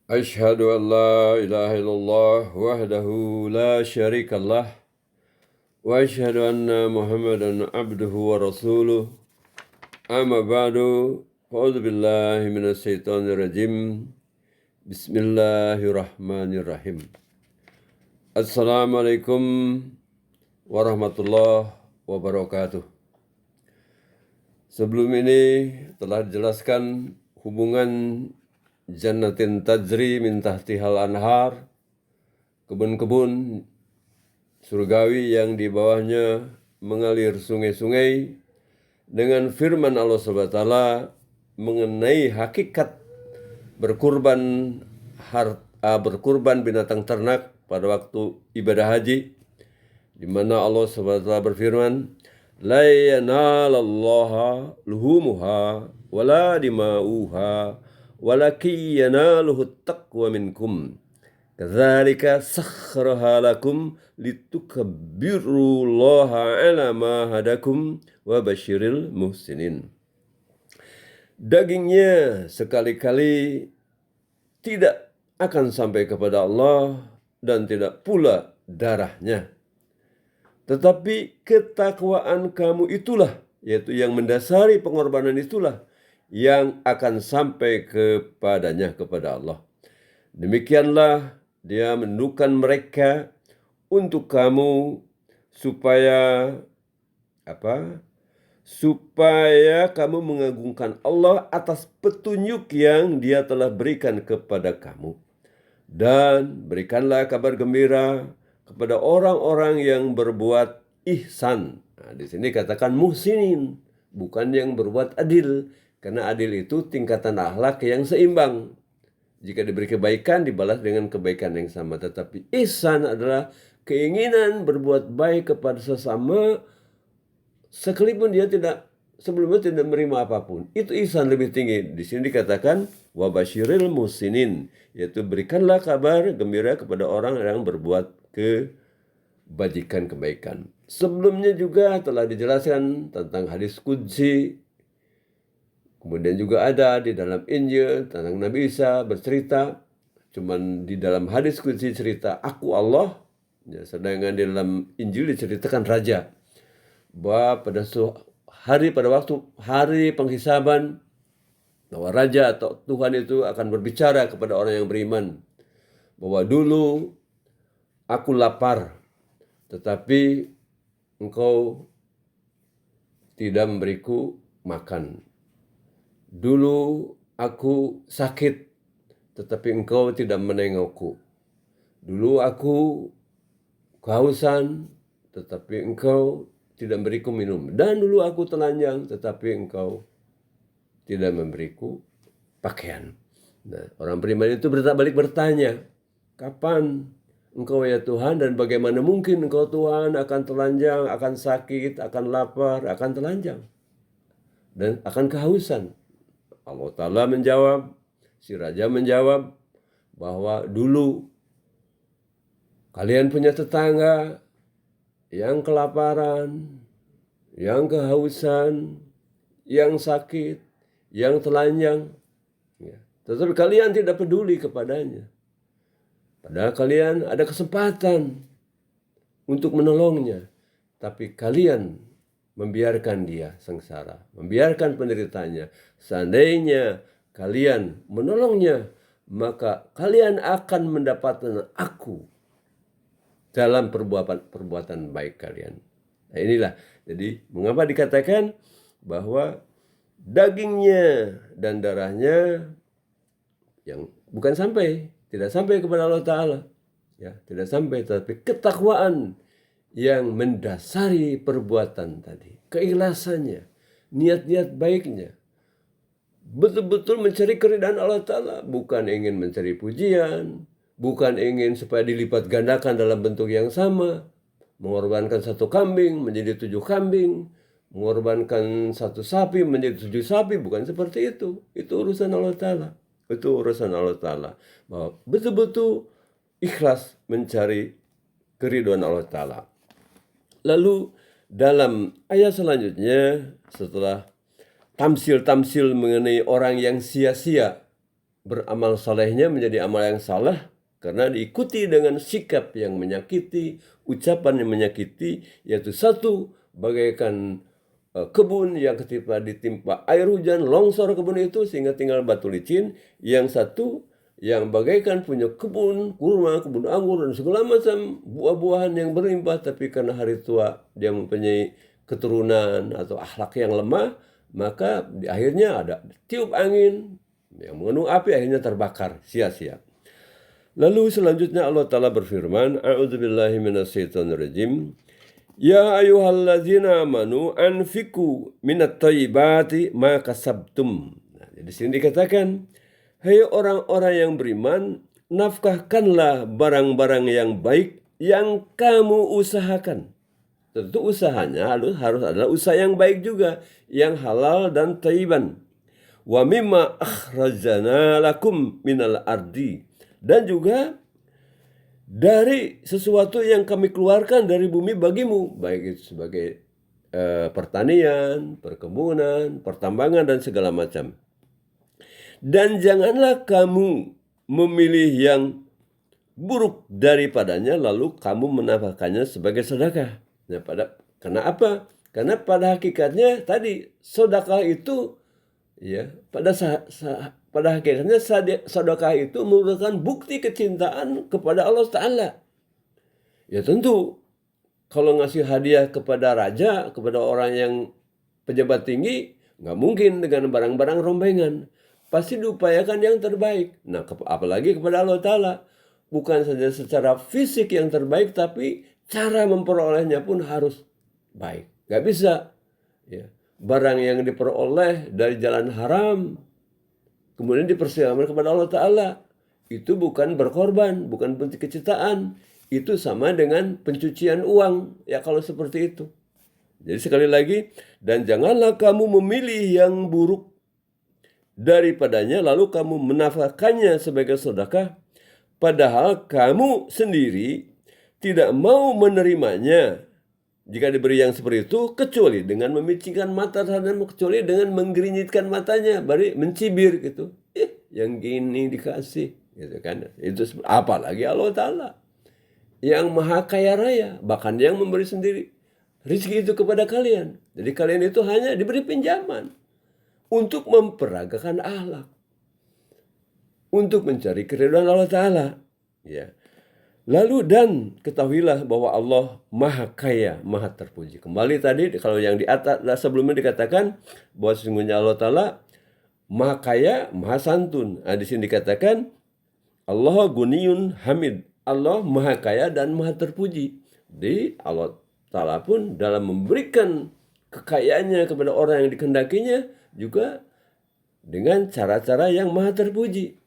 أشهد أن لا إله إلا الله وحده لا شريك له وأشهد أن محمدا عبده ورسوله أما بعد أعوذ بالله من الشيطان الرجيم بسم الله الرحمن الرحيم. Assalamualaikum warahmatullahi wabarakatuh. Sebelum ini telah dijelaskan hubungan jannatin tajri min tahtihal anhar, kebun-kebun surgawi yang di bawahnya mengalir sungai-sungai, dengan firman Allah SWT mengenai hakikat berkurban binatang ternak pada waktu ibadah haji, di mana Allah SWT berfirman, la yanalallaha luhumuha wala dima'uha walakin yanaluhu taqwa minkum kadzalika sakhkharaha lakum litukabbirullaha ala ma hadakum wa basyiril muhsinin. Dagingnya sekali-kali tidak akan sampai kepada Allah dan tidak pula darahnya. Tetapi ketakwaan kamu itulah, yaitu yang mendasari pengorbanan itulah, yang akan sampai kepadanya, kepada Allah. Demikianlah Dia menundukkan mereka untuk kamu supaya kamu mengagungkan Allah atas petunjuk yang Dia telah berikan kepada kamu. Dan berikanlah kabar gembira kepada orang-orang yang berbuat ihsan. Nah, di sini katakan muhsinin, bukan yang berbuat adil. Karena adil itu tingkatan akhlak yang seimbang. Jika diberi kebaikan, dibalas dengan kebaikan yang sama. Tetapi ihsan adalah keinginan berbuat baik kepada sesama, sekalipun dia sebelumnya tidak menerima apapun. Itu ihsan lebih tinggi. Di sini dikatakan wabasyiril muhsinin, yaitu berikanlah kabar gembira kepada orang yang berbuat kebajikan, kebaikan. Sebelumnya juga telah dijelaskan tentang hadis qudsi. Kemudian juga ada di dalam Injil tentang Nabi Isa bercerita. Cuman di dalam hadis qudsi cerita aku Allah, ya, sedangkan di dalam Injil diceritakan raja. Bahwa pada waktu hari penghisaban, bahwa raja atau Tuhan itu akan berbicara kepada orang yang beriman, bahwa dulu aku lapar, tetapi engkau tidak memberiku makan. Dulu aku sakit, tetapi engkau tidak menengokku. Dulu aku kehausan, tetapi engkau tidak memberiku minum. Dan dulu aku telanjang, tetapi engkau tidak memberiku pakaian. Nah, orang beriman itu balik bertanya, kapan engkau ya Tuhan, dan bagaimana mungkin engkau Tuhan akan telanjang, akan sakit, akan lapar, akan telanjang, dan akan kehausan? Allah Ta'ala menjawab, si raja menjawab, bahwa dulu kalian punya tetangga yang kelaparan, yang kehausan, yang sakit, yang telanjang, ya. Tetapi kalian tidak peduli kepadanya. Padahal kalian ada kesempatan untuk menolongnya. Tapi kalian membiarkan dia sengsara, membiarkan penderitaannya. Seandainya kalian menolongnya, maka kalian akan mendapatkan aku dalam perbuatan baik kalian. Nah, inilah, jadi mengapa dikatakan bahwa dagingnya dan darahnya yang tidak sampai kepada Allah Ta'ala, ya, tidak sampai, tetapi ketakwaan yang mendasari perbuatan tadi, keikhlasannya, niat-niat baiknya, betul-betul mencari keridhaan Allah Ta'ala, bukan ingin mencari pujian, bukan ingin supaya dilipat gandakan dalam bentuk yang sama, mengorbankan 1 kambing menjadi 7 kambing, mengorbankan 1 sapi menjadi 7 sapi, bukan seperti itu. Itu urusan Allah Ta'ala. Itu urusan Allah Ta'ala. Bahwa betul-betul ikhlas mencari keridhaan Allah Ta'ala. Lalu dalam ayat selanjutnya, setelah tamsil-tamsil mengenai orang yang sia-sia beramal salehnya menjadi amal yang salah karena diikuti dengan sikap yang menyakiti, ucapan yang menyakiti, yaitu satu bagaikan kebun yang ketika ditimpa air hujan longsor kebun itu sehingga tinggal batu licin. Yang satu yang bagaikan punya kebun kurma, kebun anggur dan segala macam buah-buahan yang berlimpah, tapi karena hari tua dia mempunyai keturunan atau akhlak yang lemah, maka di akhirnya ada tiup angin yang mengandung api, akhirnya terbakar sia-sia. Lalu selanjutnya Allah Ta'ala berfirman, A'udzubillahi minasyaitonirrajim. Ya ayyuhalladzina amanu anfiku minat thayyibati ma kasabtum. Nah, di sini dikatakan, hai orang-orang yang beriman, nafkahkanlah barang-barang yang baik yang kamu usahakan. Tentu usahanya harus adalah usaha yang baik juga, yang halal dan thayyiban. Wa mimma akhrajana lakum minal ardi. Dan juga dari sesuatu yang kami keluarkan dari bumi bagimu, baik itu sebagai pertanian, perkebunan, pertambangan, dan segala macam. Dan janganlah kamu memilih yang buruk daripadanya, lalu kamu menafkahkannya sebagai sedekah. Nah, karena apa? Karena pada hakikatnya tadi sedekah itu, ya, pada hakikatnya sedekah itu merupakan bukti kecintaan kepada Allah Ta'ala. Ya tentu, kalau ngasih hadiah kepada raja, kepada orang yang pejabat tinggi, nggak mungkin dengan barang-barang rombengan. Pasti diupayakan yang terbaik. Nah, apalagi kepada Allah Ta'ala. Bukan saja secara fisik yang terbaik, tapi cara memperolehnya pun harus baik. Nggak bisa, ya, barang yang diperoleh dari jalan haram kemudian dipersilakan kepada Allah Ta'ala, itu bukan berkorban, bukan bentuk kecintaan. Itu sama dengan pencucian uang, ya kalau seperti itu. Jadi sekali lagi, dan janganlah kamu memilih yang buruk daripadanya lalu kamu menafkahkannya sebagai sedekah, padahal kamu sendiri tidak mau menerimanya jika diberi yang seperti itu, kecuali dengan memicingkan mata terhadapnya, kecuali dengan menggerinyitkan matanya, baru mencibir gitu. Yang gini dikasih, gitu kan? Itu apalagi Allah Ta'ala yang maha kaya raya, bahkan yang memberi sendiri rezeki itu kepada kalian. Jadi kalian itu hanya diberi pinjaman untuk memperagakan akhlak, untuk mencari keridhaan Allah Ta'ala, ya. Lalu dan ketahuilah bahwa Allah maha kaya, maha terpuji. Kembali tadi kalau yang di atas sebelumnya dikatakan bahwa sesungguhnya Allah Ta'ala maha kaya, maha santun. Nah, di sini dikatakan Allah Guniyun Hamid. Allah maha kaya dan maha terpuji. Jadi Allah Ta'ala pun dalam memberikan kekayaannya kepada orang yang dikehendakinya juga dengan cara-cara yang maha terpuji.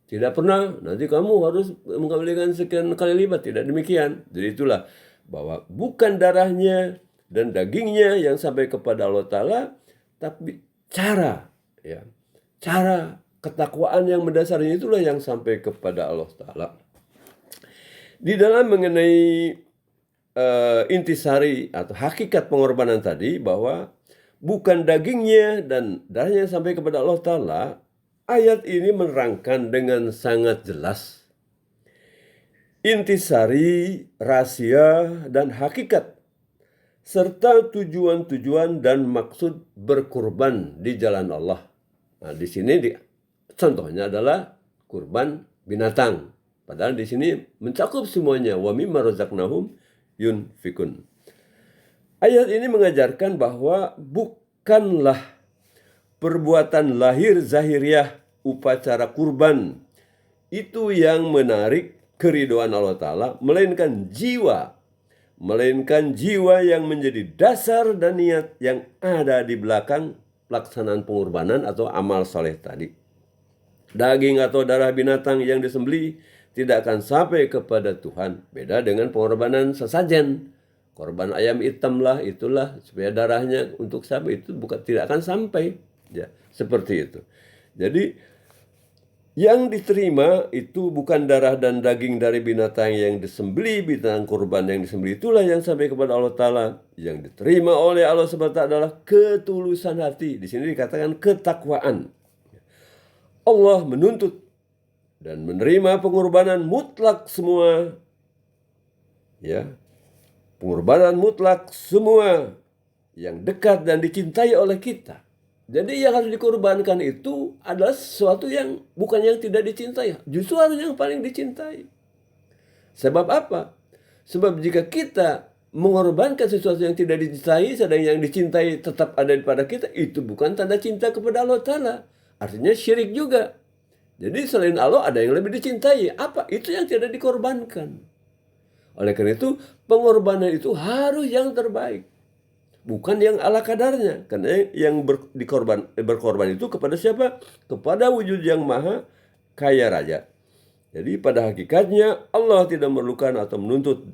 Tidak pernah, nanti kamu harus mengembalikan sekian kali lipat. Tidak demikian. Jadi itulah bahwa bukan darahnya dan dagingnya yang sampai kepada Allah Ta'ala, tapi cara, ya, cara ketakwaan yang mendasarnya itulah yang sampai kepada Allah Ta'ala. Di dalam mengenai intisari atau hakikat pengorbanan tadi, bahwa bukan dagingnya dan darahnya yang sampai kepada Allah Ta'ala, ayat ini menerangkan dengan sangat jelas intisari, rahasia, dan hakikat serta tujuan-tujuan dan maksud berkurban di jalan Allah. Nah, di sini contohnya adalah kurban binatang. Padahal di sini mencakup semuanya. Wa mimma razaqnahum yunfikun. Ayat ini mengajarkan bahwa bukanlah perbuatan lahir zahiriah upacara kurban itu yang menarik keridhaan Allah Ta'ala, melainkan jiwa yang menjadi dasar dan niat yang ada di belakang pelaksanaan pengorbanan atau amal soleh tadi. Daging atau darah binatang yang disembelih tidak akan sampai kepada Tuhan. Beda dengan pengorbanan sesajen. Korban ayam hitam lah, itulah supaya darahnya untuk sampai itu tidak akan sampai. Ya, seperti itu. Jadi yang diterima itu bukan darah dan daging dari binatang yang disembelih, binatang kurban yang disembelih itulah yang sampai kepada Allah Ta'ala. Yang diterima oleh Allah SWT adalah ketulusan hati. Di sini dikatakan ketakwaan. Allah menuntut dan menerima pengorbanan mutlak semua, ya, pengorbanan mutlak semua yang dekat dan dicintai oleh kita. Jadi yang harus dikorbankan itu adalah sesuatu yang bukan yang tidak dicintai, justru harus yang paling dicintai. Sebab apa? Sebab jika kita mengorbankan sesuatu yang tidak dicintai, sedang yang dicintai tetap ada pada kita, itu bukan tanda cinta kepada Allah Ta'ala. Artinya syirik juga. Jadi selain Allah ada yang lebih dicintai. Apa? Itu yang tidak dikorbankan. Oleh karena itu, pengorbanan itu harus yang terbaik. Bukan yang ala kadarnya. Karena yang berkorban itu kepada siapa? Kepada wujud yang maha kaya raya. Jadi pada hakikatnya Allah tidak memerlukan atau menuntut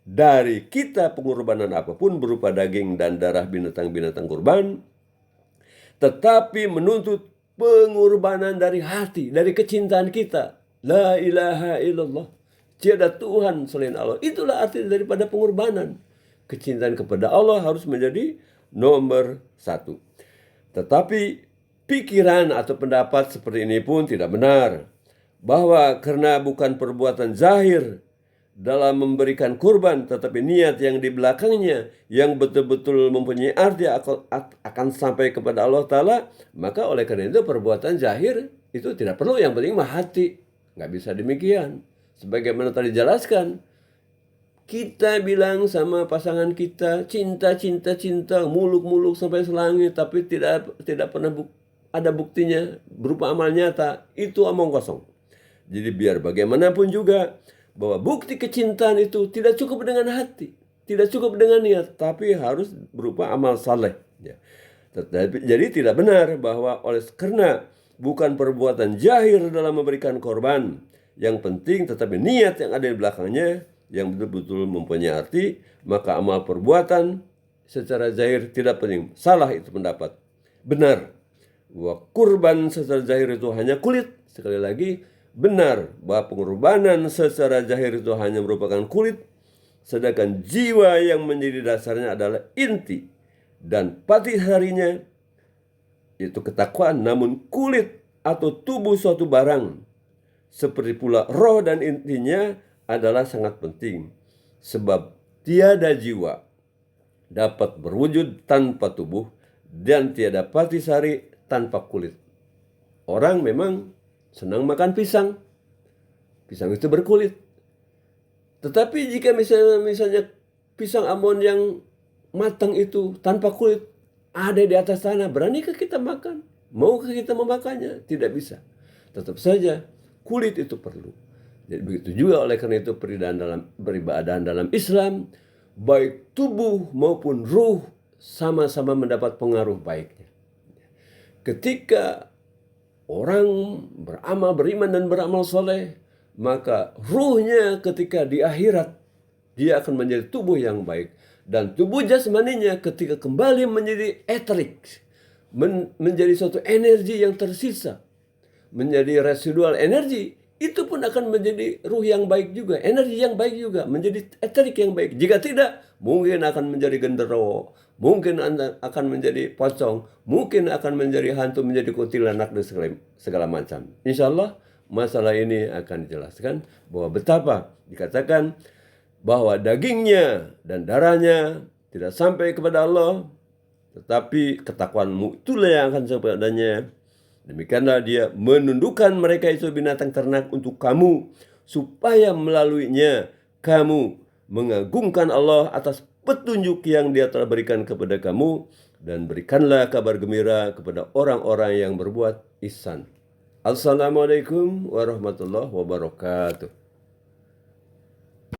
dari kita pengorbanan apapun berupa daging dan darah binatang-binatang kurban. Tetapi menuntut pengorbanan dari hati, dari kecintaan kita. La ilaha illallah. Tiada Tuhan selain Allah. Itulah arti daripada pengorbanan. Kecintaan kepada Allah harus menjadi nomor satu. Tetapi pikiran atau pendapat seperti ini pun tidak benar. Bahwa karena bukan perbuatan zahir dalam memberikan kurban, tetapi niat yang di belakangnya yang betul-betul mempunyai arti akan sampai kepada Allah Ta'ala, maka oleh karena itu perbuatan zahir itu tidak perlu, yang penting mah hati. Nggak bisa demikian. Sebagaimana tadi jelaskan, kita bilang sama pasangan kita cinta, cinta, cinta, muluk-muluk sampai selangit, tapi tidak pernah ada buktinya berupa amal nyata, itu omong kosong. Jadi biar bagaimanapun juga, bahwa bukti kecintaan itu tidak cukup dengan hati, tidak cukup dengan niat, tapi harus berupa amal saleh. Ya. Jadi tidak benar bahwa karena bukan perbuatan zahir dalam memberikan korban, yang penting tetapi niat yang ada di belakangnya yang betul-betul mempunyai arti, maka amal perbuatan secara zahir tidak penting. Salah itu pendapat. Benar bahwa kurban secara zahir itu hanya kulit. Sekali lagi, benar bahwa pengorbanan secara zahir itu hanya merupakan kulit, sedangkan jiwa yang menjadi dasarnya adalah inti dan patisarinya itu ketakwaan. Namun kulit atau tubuh suatu barang seperti pula roh dan intinya adalah sangat penting, sebab tiada jiwa dapat berwujud tanpa tubuh dan tiada patisari tanpa kulit. Orang memang senang makan pisang. Pisang itu berkulit. Tetapi jika misalnya pisang Ambon yang matang itu tanpa kulit ada di atas tanah, beranikah kita makan? Maukah kita memakannya? Tidak bisa. Tetap saja kulit itu perlu. Jadi begitu juga oleh karena itu peribadahan dalam Islam, baik tubuh maupun ruh sama-sama mendapat pengaruh baiknya. Ketika orang beramal, beriman dan beramal soleh, maka ruhnya ketika di akhirat dia akan menjadi tubuh yang baik, dan tubuh jasmaninya ketika kembali menjadi eterik, menjadi suatu energi yang tersisa, menjadi residual energi, itu pun akan menjadi ruh yang baik juga, energi yang baik juga, menjadi eterik yang baik. Jika tidak, mungkin akan menjadi genderuwo, mungkin akan menjadi pocong, mungkin akan menjadi hantu, menjadi kuntilanak dan segala macam. Insya Allah masalah ini akan dijelaskan bahwa betapa dikatakan bahwa dagingnya dan darahnya tidak sampai kepada Allah, tetapi ketakwaanmu itulah yang akan sampai padanya. Demikianlah dia menundukkan mereka itu binatang ternak untuk kamu, supaya melaluinya kamu mengagungkan Allah atas petunjuk yang dia telah berikan kepada kamu, dan berikanlah kabar gembira kepada orang-orang yang berbuat ihsan. Assalamualaikum warahmatullahi wabarakatuh.